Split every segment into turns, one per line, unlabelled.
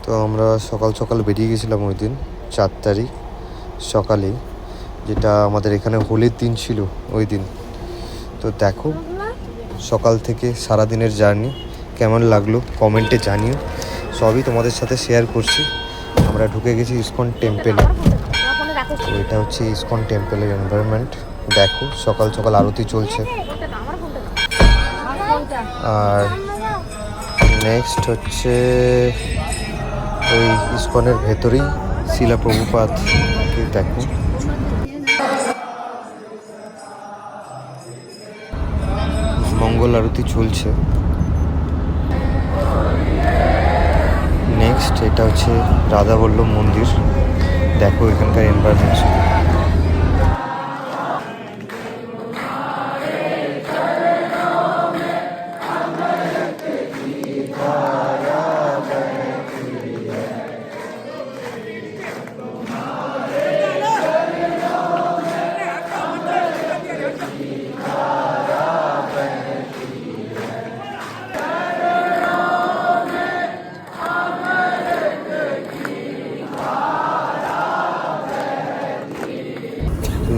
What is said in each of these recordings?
তো আমরা সকাল সকাল বেরিয়ে গেছিলাম ওই দিন 4 তারিখ সকালে, যেটা আমাদের এখানে হোলির দিন ছিল ওই দিন। তো দেখো সকাল থেকে সারা দিনের জার্নি কেমন লাগলো কমেন্টে জানিও, সবই তোমাদের সাথে শেয়ার করছি। আমরা ঢুকে গেছি ইসকন টেম্পেলে। তো এটা হচ্ছে ইসকন টেম্পেলের এনভায়রনমেন্ট। দেখো সকাল সকাল আরতি চলছে। আর নেক্সট হচ্ছে ওই ইসকনের ভেতরেই শিলা প্রভুপাদকে দেখো। মঙ্গল আরতি চলছে। নেক্সট এটা হচ্ছে রাধাবল্লভ মন্দির। দেখো এখানকার এনভায়রনমেন্ট।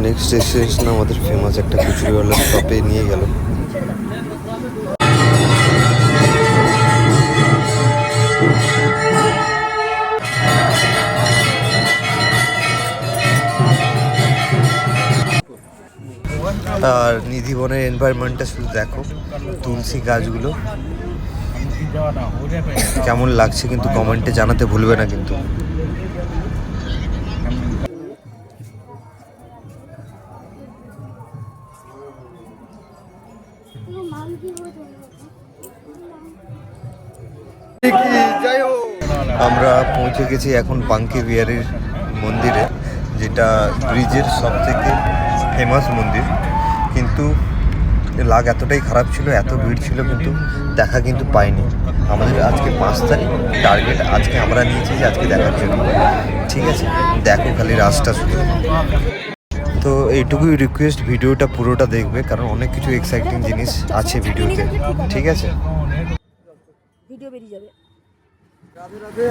নেক্সট ডেস্টিনেশন আমাদের ফেমাস একটা খিচুড়িওয়ালার শপে নিয়ে গেল। আর নিধিবনের এনভায়রনমেন্টটা শুধু দেখো, তুলসী গাছগুলো কেমন লাগছে কিন্তু কমেন্টে জানাতে ভুলবে না কিন্তু। আমরা পৌঁছে গেছি এখন বাঙ্কি বিহারীর মন্দিরে, যেটা ব্রিজের সব থেকে ফেমাস মন্দির। কিন্তু লাগ এতটাই খারাপ ছিল, এত ভিড় ছিল কিন্তু দেখা কিন্তু পাইনি। আমাদের আজকে 5 তারিখ টার্গেট, আজকে আমরা নিয়েছি যে আজকে দেখার জন্য। ঠিক আছে, দেখো খালি রাস্তা শুধু। তো এইটুকুই রিকোয়েস্ট, ভিডিওটা পুরোটা দেখবে কারণ অনেক কিছু এক্সাইটিং জিনিস আছে ভিডিওতে। ঠিক আছে,
ভিডিও বেরিয়ে যাবে।
রাধে রাধে।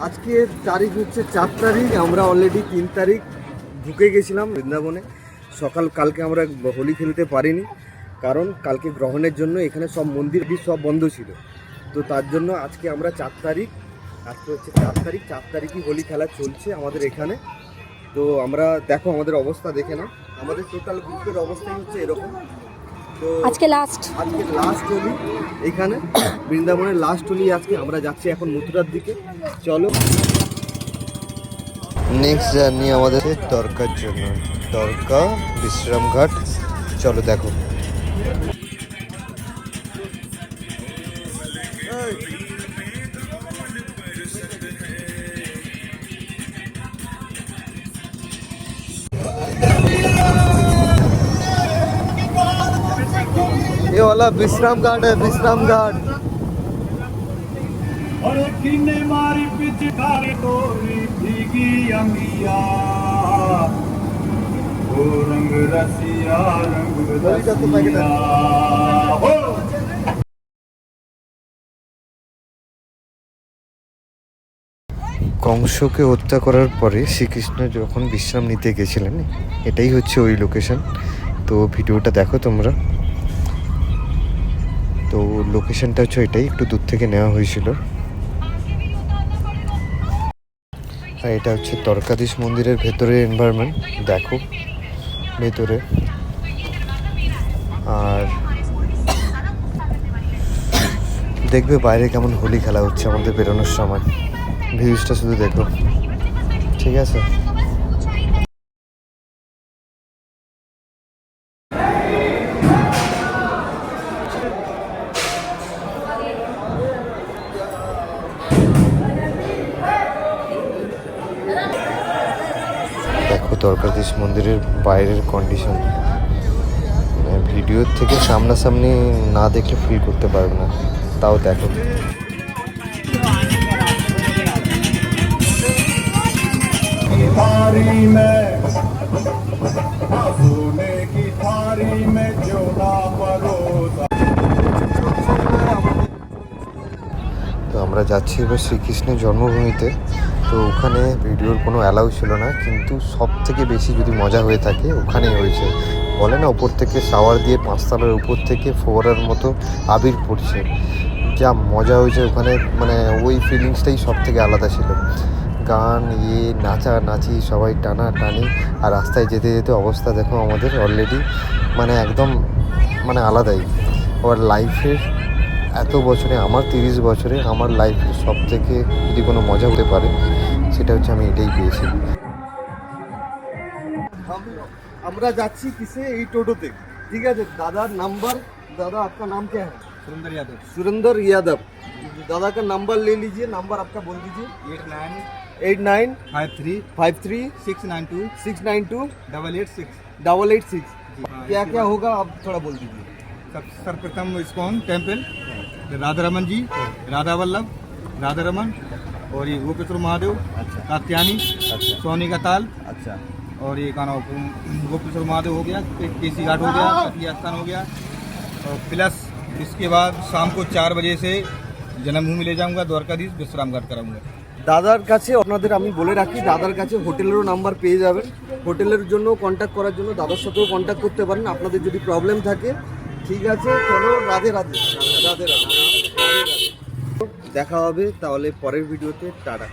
আজকে তারিখ হচ্ছে 4 তারিখ, আমরা অলরেডি 3 তারিখ ঢুকে গেছিলাম বৃন্দাবনে। কালকে আমরা হোলি খেলতে পারিনি কারণ কালকে গ্রহণের জন্য এখানে সব মন্দির সব বন্ধ ছিল। তো তার জন্য আজকে আমরা 4 তারিখ, আজকে হচ্ছে 4 তারিখ, 4 তারিখই হোলি খেলা চলছে আমাদের এখানে। তো আমরা দেখো আমাদের অবস্থা দেখে না, আমাদের টোটাল গ্রুপের অবস্থাই হচ্ছে এরকম। তো আজকে লাস্ট হোলি এখানে বৃন্দাবনের লাস্ট হোলি আজকে। আমরা যাচ্ছি এখন মথুরার দিকে। চলো, নেক্সট জার্নি আমাদের দ্বারকার জন্য, দ্বারকা বিশ্রামঘাট। চলো দেখো। ये वाला विश्राम घाट है, विश्राम घाट। और किन्ने मारी पिचकारी तोरी भीगी अंगिया, ओ रंग रसिया रंग रसिया। কংসকে হত্যা করার পরে শ্রীকৃষ্ণ যখন বিশ্রাম নিতে গেছিলেন, এটাই হচ্ছে ওই লোকেশন। তো ভিডিওটা দেখো তোমরা। তো লোকেশনটা হচ্ছে এটাই, একটু দূর থেকে নেওয়া হয়েছিল। আর এটা হচ্ছে দ্বারকাধীশ মন্দিরের ভেতরের এনভায়রনমেন্ট, দেখো ভেতরে। আর দেখবে বাইরে কেমন হোলি খেলা হচ্ছে আমাদের বেরোনোর সময়। ভিউজটা শুধু দেখো। ঠিক আছে, দেখো দ্বারকাধীশ মন্দিরের বাইরের কন্ডিশন। ভিডিওর থেকে সামনাসামনি না দেখলে ফিল করতে পারবে না, তাও দেখো।
আমরা যাচ্ছি এবার শ্রীকৃষ্ণের জন্মভূমিতে। তো ওখানে ভিডিওর কোনো অ্যালাউ ছিল না, কিন্তু সব থেকে বেশি যদি মজা হয়ে থাকে ওখানেই হয়েছে। বলে না, ওপর থেকে শাওয়ার দিয়ে 5 তলার উপর থেকে ফোয়ারার মতো আবির পড়ছে, যা মজা হয়েছে ওখানে, মানে ওই ফিলিংসটাই সব থেকে আলাদা ছিল। গান নাচানাচি সবাই টানা টানি, আর রাস্তায় যেতে যেতে অবস্থা দেখো আমাদের অলরেডি, মানে একদম মানে আলাদাই। আবার লাইফের এত বছরে, আমার 30 বছরে আমার লাইফের সব থেকে যদি কোনো মজা হতে পারে সেটা হচ্ছে আমি এটাই পেয়েছি।
আমরা যাচ্ছি किसे এই টোটোতে, ঠিক আছে। দাদার নাম্বার, दादा आपका नाम क्या है?
सुरेंद्र यादव।
सुरेंद्र यादव। दादा का नंबर ले लीजिए, नंबर आपका बोल दीजिए। 8953
692
692
886।
886।
हाँ,
क्या
इसके
क्या
बाद
होगा आप थोड़ा बोल दीजिए।
सर्वप्रथम इस्कॉन टेम्पल, राधा रमन जी, राधा वल्लभ, राधा रमन, और ये गोपेश्वर महादेव,
अच्छा
कात्यानी,
अच्छा
सोनी का ताल,
अच्छा
और ये गाना गोपेश्वर महादेव हो गया, केसी घाट हो गया, कटिया स्थान हो गया, और प्लस इसके बाद शाम को 4 बजे से जन्मभूमि ले जाऊंगा, द्वारकाधीश विश्राम घाट कराऊंगा।
দাদার কাছে আপনাদের আমি বলে রাখি, দাদার কাছে হোটেলেরও নাম্বার পেয়ে যাবেন। হোটেলের জন্য কন্ট্যাক্ট করার জন্য দাদার সাথেও কন্ট্যাক্ট করতে পারেন আপনাদের যদি প্রবলেম থাকে। ঠিক আছে, চলো, রাধে রাধে রাধে রাধে রাধে রাধে। দেখা হবে তাহলে পরের ভিডিওতে। টাটা।